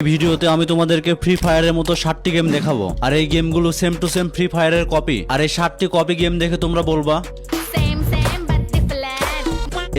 ভিডিওতে আমি তোমাদেরকে ফ্রি ফায়ারের মতো 7টি গেম দেখাবো আর এই গেমগুলো সেম টু সেম ফ্রি ফায়ারের কপি। আর এই 7টি কপি গেম দেখে তোমরা বলবা same but different.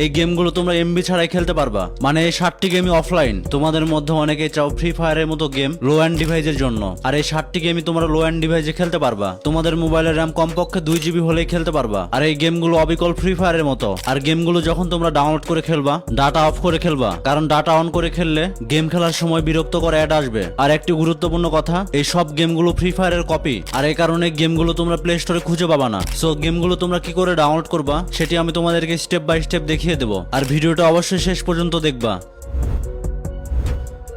এই গেমগুলো তোমরা এমবি ছাড়াই খেলতে পারবা। মানে এই 7টি গেমই অফলাইন। তোমাদের মধ্যে অনেকে চাও ফ্রি ফায়ারের মতো গেম লো এন্ড ডিভাইসের জন্য, আর এই 7টি গেমই তোমরা লো এন্ড ডিভাইসে খেলতে পারবা। তোমাদের মোবাইলের র্যাম কমপক্ষে 2 GB হলেই খেলতে পারবা। আর এই গেমগুলো অবিকল ফ্রি ফায়ারের মতো। আর গেমগুলো যখন তোমরা ডাউনলোড করে খেলবা ডাটা অফ করে খেলবা, কারণ ডাটা অন করে খেললে গেম খেলার সময় বিরক্তকর অ্যাড আসবে। আর একটি গুরুত্বপূর্ণ কথা, এই সব গেমগুলো ফ্রি ফায়ারের কপি, আর এই কারণে গেমগুলো তোমরা প্লে স্টোরে খুঁজে পাবা না। সো গেমগুলো তোমরা কি করে ডাউনলোড করবা সেটি আমি তোমাদেরকে স্টেপ বাই স্টেপ দেখিয়ে দেবো, আর ভিডিওটা অবশ্যই শেষ পর্যন্ত দেখবা।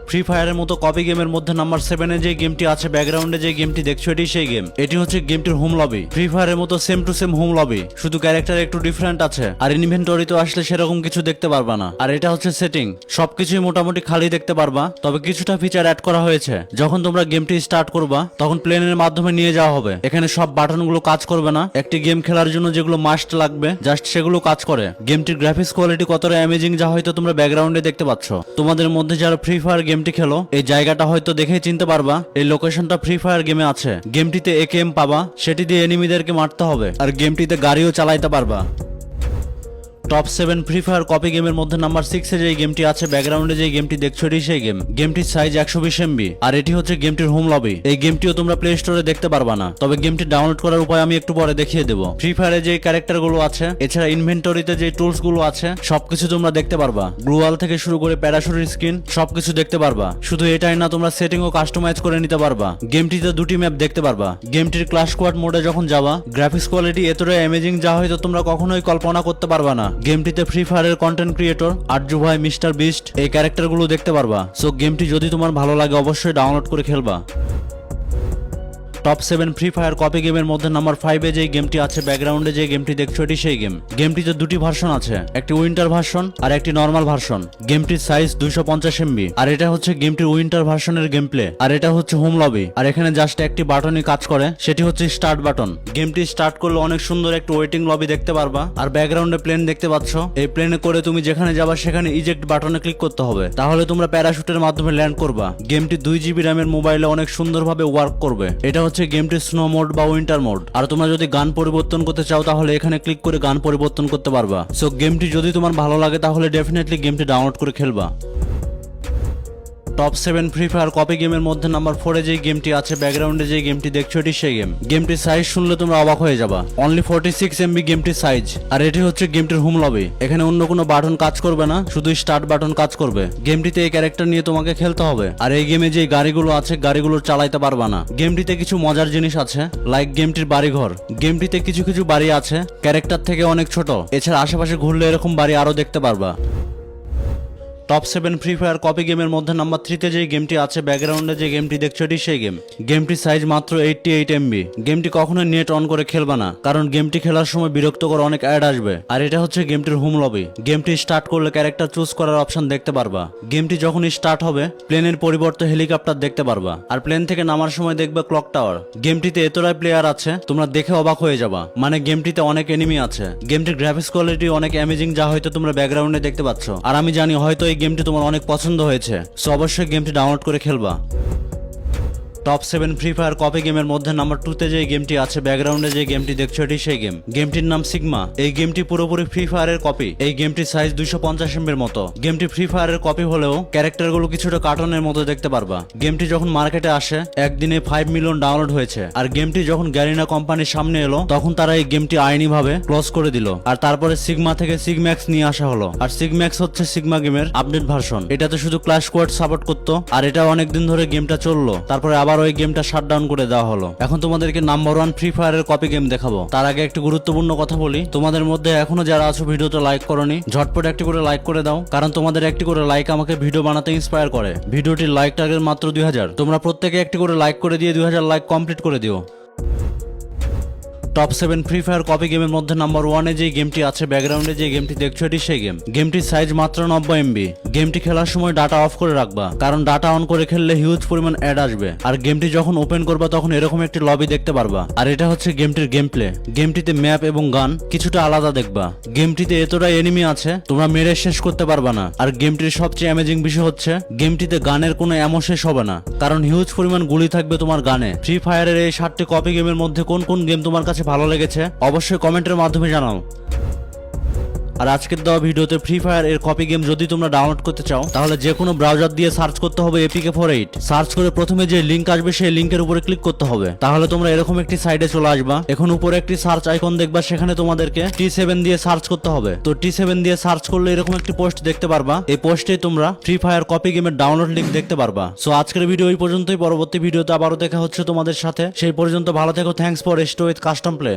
ফ্রি ফায়ারের মতো কপি গেমের মধ্যে নাম্বার 7-এ যে গেমটি আছে ব্যাকগ্রাউন্ডে যে গেমটি দেখছো এটি সেই গেম। এটি হচ্ছে গেমটির হোম লবি। ফ্রি ফায়ারের মতো same to same home lobby, শুধু ক্যারেক্টার একটু ডিফারেন্ট আছে। আর ইনভেন্টরিতে আসলে সেরকম কিছু দেখতে পারবা না। আর এটা হচ্ছে সেটিং, সবকিছুই মোটামুটি খালি দেখতে পারবা, তবে কিছুটা ফিচার অ্যাড করা হয়েছে। যখন তোমরা গেমটি স্টার্ট করবা তখন প্লেনের মাধ্যমে নিয়ে যাওয়া হবে। এখানে সব বাটনগুলো কাজ করবে না। একটি গেম খেলার জন্য যেগুলো মাস্ট লাগবে জাস্ট সেগুলো কাজ করে। গেমটির গ্রাফিক্স কোয়ালিটি কতটা অ্যামেজিং যা হয়তো তোমরা ব্যাকগ্রাউন্ডে দেখতে পাচ্ছ। তোমাদের মধ্যে যারা ফ্রি ফায়ার গেমটি খেলো এই জায়গাটা হয়তো দেখেই চিনতে পারবা এই লোকেশনটা ফ্রি ফায়ার গেমে আছে। গেমটিতে একেএম পাবা, সেটি দিয়ে এনিমিদেরকে মারতে হবে। আর গেমটিতে গাড়িও চালাইতে পারবা। টপ 7 ফ্রি ফায়ার কপি গেমের মধ্যে নাম্বার 6-এ যে গেমটি আছে ব্যাকগ্রাউন্ডে যে গেমটি দেখছো এটি সেই গেম। গেমটির সাইজ 120 MB, আর এটি হচ্ছে গেমটির হোম লবি। এই গেমটিও তোমরা প্লে স্টোরে দেখতে পারবা না, তবে গেমটি ডাউনলোড করার উপায় আমি একটু পরে দেখিয়ে দেবো। ফ্রি ফায়ারে যে ক্যারেক্টার গুলো আছে এছাড়া ইনভেন্টরিতে যে টুলস গুলো আছে সবকিছু তোমরা দেখতে পারবা। গ্লুয়াল থেকে শুরু করে প্যারাশুটের স্কিন সবকিছু দেখতে পারবা। শুধু এটাই না, তোমরা সেটিং ও কাস্টমাইজ করে নিতে পারবা। গেমটিতে 2টি ম্যাপ দেখতে পারবা। গেমটির ক্লাশ স্কোয়াড মোডে যখন যাবা গ্রাফিক্স কোয়ালিটি এতটাই অ্যামেজিং যা হয়তো তোমরা কখনোই কল্পনা করতে পারবা না। গেমটিতে ফ্রি ফায়ারের কন্টেন্ট ক্রিয়েটর আরজু ভাই, মিস্টার বিস্ট এই ক্যারেক্টারগুলো দেখতে পারবা। সো গেমটি যদি তোমার ভালো লাগে অবশ্যই ডাউনলোড করে খেলবা। টপ 7 ফ্রি ফায়ার কপি গেমের মধ্যে নাম্বার 5-এ যে গেমটি আছে ব্যাকগ্রাউন্ডে যে গেমটি দেখছো এটি সেই গেম। গেমটিতে 2টি ভার্সন আছে, একটি উইন্টার ভার্সন আর একটি নর্মাল ভার্সন। গেমটির সাইজ 250 MB, আর এটা হচ্ছে গেমটির উইন্টার ভার্সনের গেম প্লে। আর এটা হচ্ছে হোম লবি, আর এখানে জাস্ট একটি বাটনই কাজ করে, সেটি হচ্ছে স্টার্ট বাটন। গেমটি স্টার্ট করলে অনেক সুন্দর একটি ওয়েটিং লবি দেখতে পারবা। আর ব্যাকগ্রাউন্ডে প্লেন দেখতে পাচ্ছ। এই প্লেনে করে তুমি যেখানে যাবা সেখানে ইজেক্ট বাটনে ক্লিক করতে হবে, তাহলে তোমরা প্যারাশুটের মাধ্যমে ল্যান্ড করবা। গেমটি 2 GB র্যামের মোবাইলে অনেক সুন্দরভাবে ওয়ার্ক করবে। এটা হচ্ছে গেমটির স্নো মোড বা উইন্টার মোড। আর তোমরা যদি গান পরিবর্তন করতে চাও তাহলে এখানে ক্লিক করে গান পরিবর্তন করতে পারবা। সো গেমটি যদি তোমার ভালো লাগে তাহলে ডেফিনেটলি গেমটি ডাউনলোড করে খেলবা। টপ 7 ফ্রি ফায়ার কপি গেমের মধ্যে নাম্বার 4-এ যে গেমটি আছে ব্যাকগ্রাউন্ডে যে গেমটি দেখছো এটি সেই গেম। গেমটির সাইজ শুনলে তোমরা অবাক হয়ে যাবা, অনলি 46 MB গেমটির সাইজ। আর এটি হচ্ছে গেমটির হোম লবি। এখানে অন্য কোনো বাটন কাজ করবে না, শুধু স্টার্ট বাটন কাজ করবে। গেমটিতে এই ক্যারেক্টার নিয়ে তোমাকে খেলতে হবে। আর এই গেমে যে গাড়িগুলো আছে গাড়িগুলো চালাইতে পারবা না। গেমটিতে কিছু মজার জিনিস আছে, লাইক গেমটির বাড়িঘর। গেমটিতে কিছু কিছু বাড়ি আছে ক্যারেক্টার থেকে অনেক ছোট, এছাড়া আশেপাশে ঘুরলে এরকম বাড়ি আরো দেখতে পারবা। টপ 7 ফ্রি ফায়ার কপি গেমের মধ্যে নাম্বার 3-তে যে গেমটি আছে ব্যাকগ্রাউন্ডে যে গেমটি দেখছো এটি সেই গেম। গেমটির সাইজ মাত্র 88 MB। গেমটি কখনোই নেট অন করে খেলবা না, কারণ গেমটি খেলার সময় বিরক্তকর অনেক অ্যাড আসবে। আর এটা হচ্ছে গেমটির হোম লবি। গেমটি স্টার্ট করলে ক্যারেক্টার চুজ করার অপশন দেখতে পারবা। গেমটি যখন স্টার্ট হবে প্লেনের পরিবর্তে হেলিকপ্টার দেখতে পারবা। আর প্লেন থেকে নামার সময় দেখবে ক্লক টাওয়ার। গেমটিতে এতটাই প্লেয়ার আছে তোমরা দেখে অবাক হয়ে যাবা, মানে গেমটিতে অনেক এনিমি আছে। গেমটির গ্রাফিক্স কোয়ালিটি অনেক অ্যামেজিং যা হয়তো তোমরা ব্যাকগ্রাউন্ডে দেখতে পাচ্ছ। আর আমি জানি হয়তো এই গেমটি তোমার অনেক পছন্দ হয়েছে, সো অবশ্যই গেমটি ডাউনলোড করে খেলবা। টপ 7 ফ্রি ফায়ার কপি গেমের মধ্যে নাম্বার 2-তে যে গেমটি আছে ব্যাকগ্রাউন্ডে যে গেমটি দেখছো এটি সেই গেম। গেমটির নাম সিগমা। এই গেমটি পুরোপুরি ফ্রি ফায়ারের কপি। এই গেমটির সাইজ 250 MB-র মতো। গেমটি ফ্রি ফায়ারের কপি হলেও ক্যারেক্টারগুলো কিছুটা কার্টুনের মতো দেখতে পারবা। গেমটি যখন মার্কেটে আসে একদিনে 5 মিলিয়ন ডাউনলোড হয়েছে। আর গেমটি যখন গ্যারিনা কোম্পানির সামনে এলো তখন তারা এই গেমটি আইনিভাবে ক্লোজ করে দিল। আর তারপরে সিগমা থেকে সিগম্যাক্স নিয়ে আসা হলো। আর সিগম্যাক্স হচ্ছে সিগমা গেমের আপডেট ভার্সন। এটাতে শুধু ক্লাশ স্কোয়াড সাপোর্ট করতো, আর এটা অনেকদিন ধরে গেমটা চললো। তারপরে আবার ওই গেমটা শাটডাউন করে দেওয়া হলো। এখন তোমাদেরকে নাম্বার 1 ফ্রি ফায়ারের কপি গেম দেখাবো। তার আগে একটি গুরুত্বপূর্ণ কথা বলি, তোমাদের মধ্যে এখনো যারা আছো ভিডিওতে লাইক করনি ঝটপট একটি করে লাইক করে দাও, কারণ তোমাদের একটি করে লাইক আমাকে ভিডিও বানাতে ইন্সপায়ার করে। ভিডিওটির লাইক টার্গেট মাত্র 2000। তোমরা প্রত্যেকে একটি করে লাইক করে দিয়ে 2000 লাইক কমপ্লিট করে দিও। টপ 7 ফ্রি ফায়ার কপি গেমের মধ্যে নাম্বার 1 এ যে গেমটি আছে ব্যাকগ্রাউন্ডে যে গেমটি দেখছো এটি সেই গেম। গেমটির সাইজ মাত্র 90 এমবি। গেমটি খেলার সময় ডাটা অফ করে রাখবা, কারণ ডাটা অন করে খেললে হিউজ পরিমাণ অ্যাড আসবে। আর গেমটি যখন ওপেন করবা তখন এরকম একটি লবি দেখতে পারবা। আর এটা হচ্ছে গেমটির গেম প্লে। গেমটিতে ম্যাপ এবং গান কিছুটা আলাদা দেখবা। গেমটিতে এতটা এনিমি আছে তোমরা মেরে শেষ করতে পারবা না। আর গেমটির সবচেয়ে অ্যামেজিং বিষয় হচ্ছে গেমটিতে গানের কোনো এমন শেষ হবে না, কারণ হিউজ পরিমাণ গুলি থাকবে তোমার গানে। ফ্রি ফায়ারের এই 7টি কপি গেমের মধ্যে কোন কোন গেম তোমার কাছে ভালো লেগেছে অবশ্যই কমেন্টের মাধ্যমে জানাও। আর আজকের দেওয়া ভিডিওতে ফ্রি ফায়ার এর কপি গেম যদি তোমরা ডাউনলোড করতে চাও তাহলে যে কোনো ব্রাউজার দিয়ে সার্চ করতে হবে APK48। সার্চ করে প্রথমে যে লিংক আসবে সেই লিংকের উপরে ক্লিক করতে হবে, তাহলে তোমরা এরকম একটি সাইটে চলে আসবা। এখন উপরে একটি সার্চ আইকন দেখবা, সেখানে তোমাদেরকে T7 দিয়ে সার্চ করতে হবে। তো T7 দিয়ে সার্চ করলে এরকম একটি পোস্ট দেখতে পারবা। এই পোস্টে তোমরা ফ্রি ফায়ার কপি গেমের ডাউনলোড লিংক দেখতে পারবা। সো আজকের ভিডিও এই পর্যন্তই। পরবর্তী ভিডিওতে আবারও দেখা হচ্ছে তোমাদের সাথে। সেই পর্যন্ত ভালো থেকো। Thanks for stay with custom play.